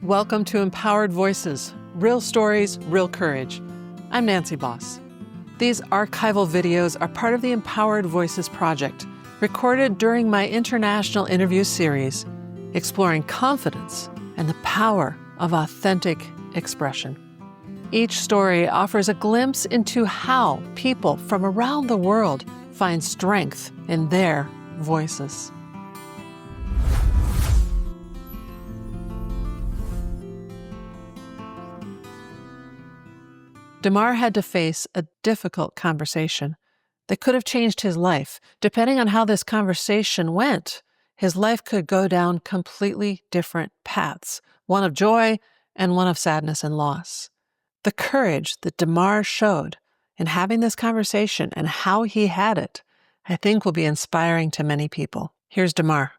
Welcome to Empowered Voices, real stories, real courage. I'm Nancy Boss. These archival videos are part of the Empowered Voices project, recorded during my international interview series, exploring confidence and the power of authentic expression. Each story offers a glimpse into how people from around the world find strength in their voices. DeMar had to face a difficult conversation that could have changed his life. Depending on how this conversation went, his life could go down completely different paths, one of joy and one of sadness and loss. The courage that DeMar showed in having this conversation and how he had it, I think will be inspiring to many people. Here's DeMar.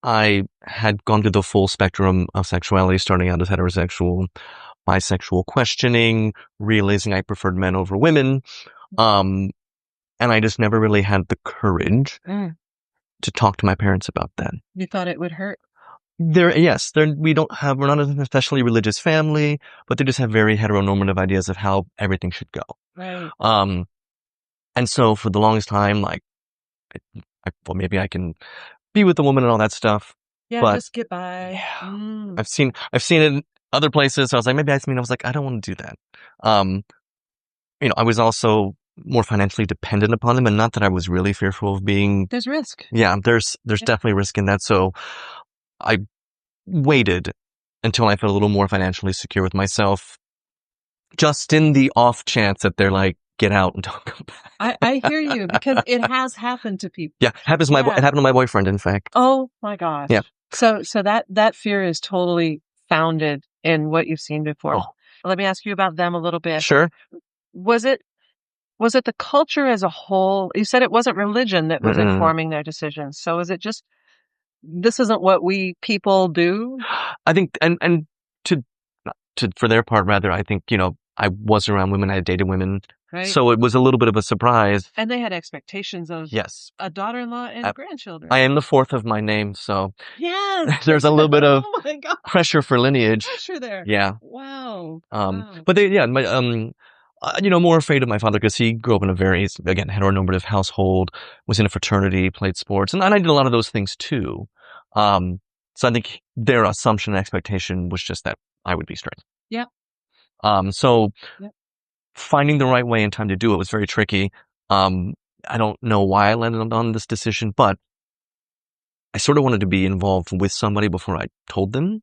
I had gone through the full spectrum of sexuality, starting out as heterosexual, bisexual, questioning, realizing I preferred men over women. And I just never really had the courage to talk to my parents about that. You thought it would hurt? We're not an especially religious family, but they just have very heteronormative ideas of how everything should go. Right. And so for the longest time, well, maybe I can be with the woman and all that stuff. Yeah, but just get by. Yeah, I've seen it in other places. So I was like, I was like, I don't want to do that. I was also more financially dependent upon them, and not that I was really fearful of being. There's risk. Yeah, there's definitely risk in that. So I waited until I felt a little more financially secure with myself, just in the off chance that they're like, get out and don't come back. I hear you, because it has happened to people. Yeah, it happened to my boyfriend, in fact. Oh my gosh. Yeah. So that fear is totally founded in what you've seen before. Oh. Let me ask you about them a little bit. Sure. Was it the culture as a whole? You said it wasn't religion that was informing their decisions. So is it just, this isn't what we people do? I think, and for their part, rather, I think, I was around women, I had dated women. Right. So it was a little bit of a surprise. And they had expectations of a daughter-in-law and grandchildren. I am the fourth of my name, so yes, there's a little bit of oh my God. pressure for lineage. Pressure there. Yeah. Wow. But more afraid of my father because he grew up in a very, again, heteronormative household, was in a fraternity, played sports, and I did a lot of those things too. So I think their assumption and expectation was just that I would be straight. Yeah. Finding the right way and time to do it was very tricky. I don't know why I landed on this decision, but I sort of wanted to be involved with somebody before I told them.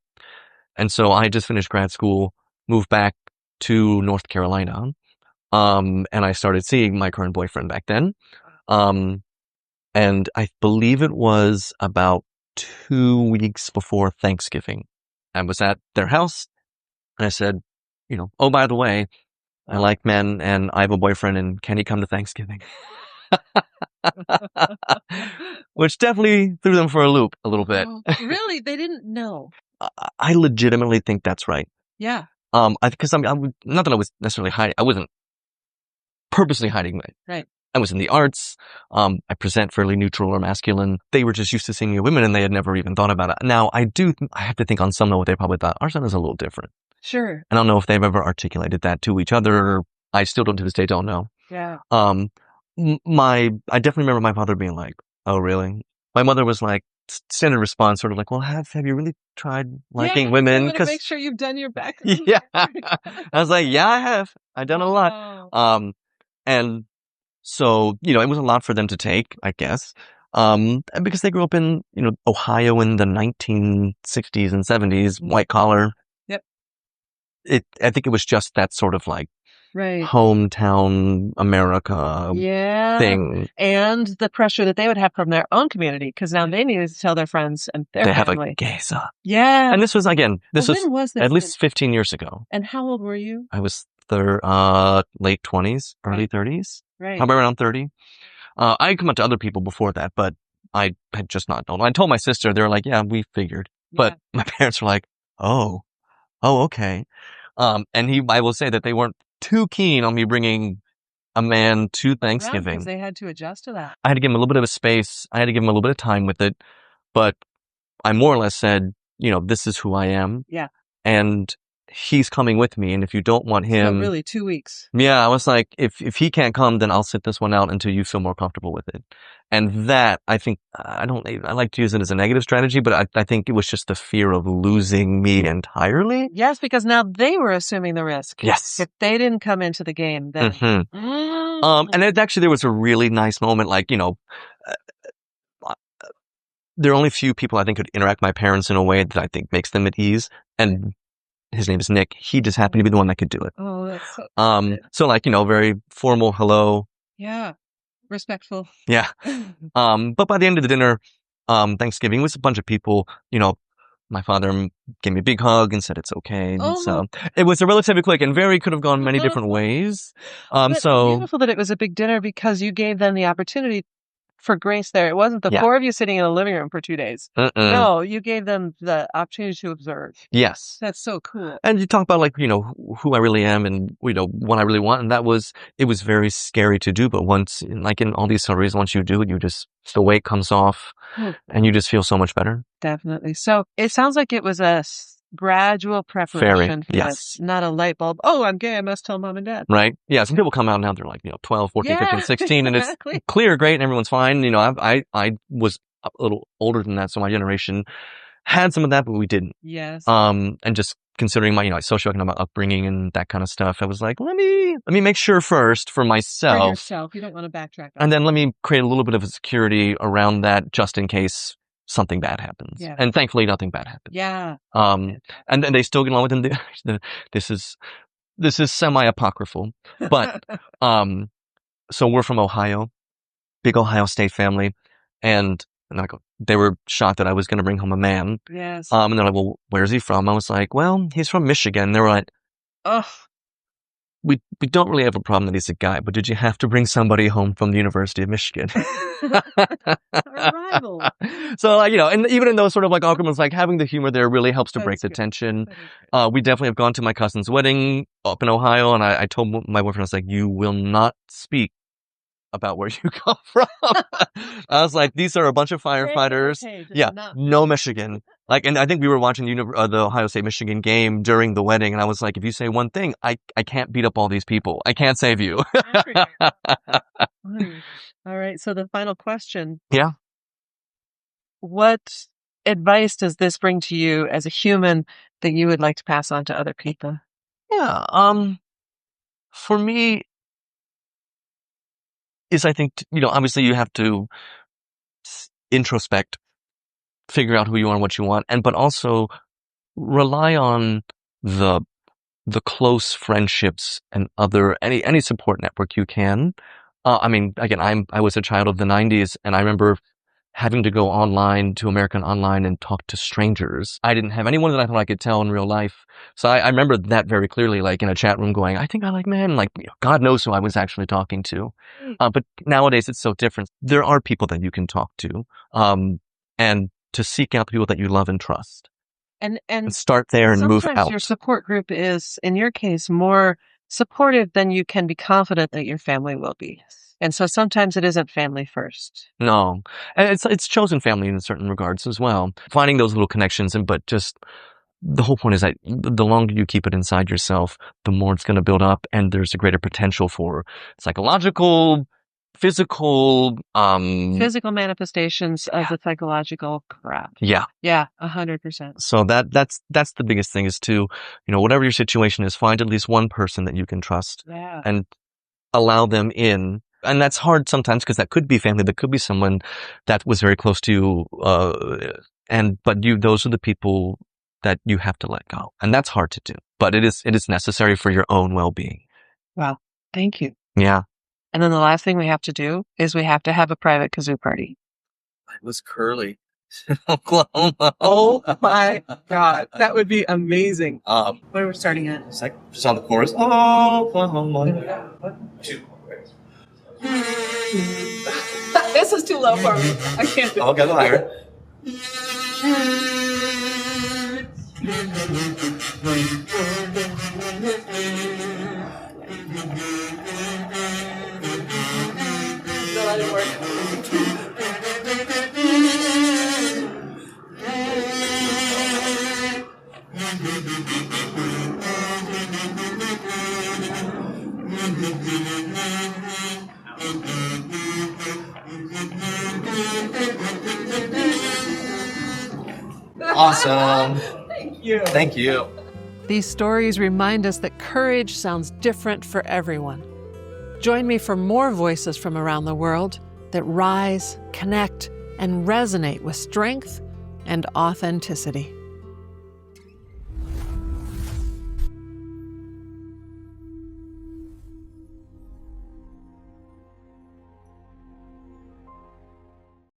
And so I just finished grad school, moved back to North Carolina, and I started seeing my current boyfriend back then. And I believe it was about 2 weeks before Thanksgiving. I was at their house, and I said, oh, by the way, I like men, and I have a boyfriend, and can he come to Thanksgiving? Which definitely threw them for a loop a little bit. Oh, really? They didn't know? I legitimately think that's right. Yeah. Because not that I was necessarily hiding. I wasn't purposely hiding it. Right. I was in the arts. I present fairly neutral or masculine. They were just used to seeing women, and they had never even thought about it. Now, I have to think on some level they probably thought our son is a little different. Sure. I don't know if they've ever articulated that to each other. I still don't, to this day, don't know. Yeah. I definitely remember my father being like, oh, really? My mother was like, standard response, sort of like, well, have you really tried liking women? Because make sure you've done your back. Yeah. I was like, yeah, I have. I've done a lot. And so, it was a lot for them to take, I guess. Because they grew up in, Ohio in the 1960s and 70s, white collar. Yep. I think it was just that sort of like right. hometown America thing. And the pressure that they would have from their own community, because now they needed to tell their friends and their family. They have a geisha. Yeah. And this was, again, when was this? At least 15 years ago. And how old were you? I was late 20s, early 30s. Right. Probably around 30. I had come up to other people before that, but I had just not known. I told my sister, they were like, yeah, we figured. But my parents were like, oh, okay. I will say that they weren't too keen on me bringing a man to Thanksgiving. Because they had to adjust to that. I had to give him a little bit of a space. I had to give him a little bit of time with it. But I more or less said, this is who I am. Yeah. And he's coming with me. And if you don't want him. So really 2 weeks. Yeah. I was like, if he can't come, then I'll sit this one out until you feel more comfortable with it. And that, I think, I like to use it as a negative strategy, but I think it was just the fear of losing me entirely. Yes, because now they were assuming the risk. Yes. If they didn't come into the game, then. And there was a really nice moment, like, there are only a few people I think could interact with my parents in a way that I think makes them at ease. And his name is Nick. He just happened to be the one that could do it. Oh, that's so good. So like, very formal hello. Yeah. Respectful. Yeah. But by the end of the dinner, Thanksgiving was a bunch of people, my father gave me a big hug and said it's okay. And so it was a relatively quick and could have gone many different ways. But beautiful that it was a big dinner because you gave them the opportunity for grace there. It wasn't the four of you sitting in a living room for 2 days. No, you gave them the opportunity to observe. Yes. That's so cool. And you talk about who I really am and, what I really want. And it was very scary to do. But once, like in all these stories, once you do it, the weight comes off and you just feel so much better. Definitely. So it sounds like it was a gradual preparation for this, not a light bulb. Oh, I'm gay. I must tell mom and dad. Right. Yeah. Some people come out now, they're like, 12, 14, 15, 16, and it's clear, great, and everyone's fine. I was a little older than that, so my generation had some of that, but we didn't. Yes. And just considering my, socioeconomic upbringing and that kind of stuff, I was like, let me make sure first for myself. For yourself. You don't want to backtrack. And then let me create a little bit of a security around that just in case something bad happens. Yeah. And thankfully nothing bad happened. Yeah. And then they still get along with them. This is semi-apocryphal, but, so we're from Ohio, big Ohio State family. And they were shocked that I was going to bring home a man. Yes. And they're like, well, where's he from? I was like, well, he's from Michigan. They were like, we don't really have a problem that he's a guy, but did you have to bring somebody home from the University of Michigan? Our rival. So, and even in those sort of awkward moments, having the humor there really helps to break the tension. We definitely have gone to my cousin's wedding up in Ohio, and I told my boyfriend, I was like, you will not speak about where you come from. I was like, these are a bunch of firefighters. No Michigan. And I think we were watching the Ohio State Michigan game during the wedding, and I was like, if you say one thing, I can't beat up all these people. I can't save you. All right. So the final question. Yeah. What advice does this bring to you as a human that you would like to pass on to other people? Yeah. For me, is I think, obviously you have to introspect, figure out who you are and what you want, but also rely on the close friendships and any support network you can. Again, I was a child of the 90s, and I remember having to go online to American Online and talk to strangers. I didn't have anyone that I thought I could tell in real life. So I remember that very clearly, in a chat room going, I think I like men, God knows who I was actually talking to. But nowadays it's so different. There are people that you can talk to, and to seek out the people that you love and trust. And start there and move out. Sometimes your support group is, in your case, more supportive than you can be confident that your family will be. And so sometimes it isn't family first. No. And it's chosen family in certain regards as well. Finding those little connections, but just the whole point is that the longer you keep it inside yourself, the more it's going to build up, and there's a greater potential for psychological, physical manifestations of the psychological crap. Yeah. Yeah, 100%. So that's the biggest thing is to, whatever your situation is, find at least one person that you can trust. Yeah. And allow them in. And that's hard sometimes because that could be family, that could be someone that was very close to you. But those are the people that you have to let go. And that's hard to do, but it is necessary for your own well-being. Wow. Thank you. Yeah. And then the last thing we have to do is we have to have a private kazoo party. It was Curly. Oklahoma. Oh my God. That would be amazing. What are we starting at? It's just on the chorus. Oklahoma. 2. This is too low for me. I can't do it. I'll get higher. No, that didn't work. Awesome. Thank you. Thank you. These stories remind us that courage sounds different for everyone. Join me for more voices from around the world that rise, connect, and resonate with strength and authenticity.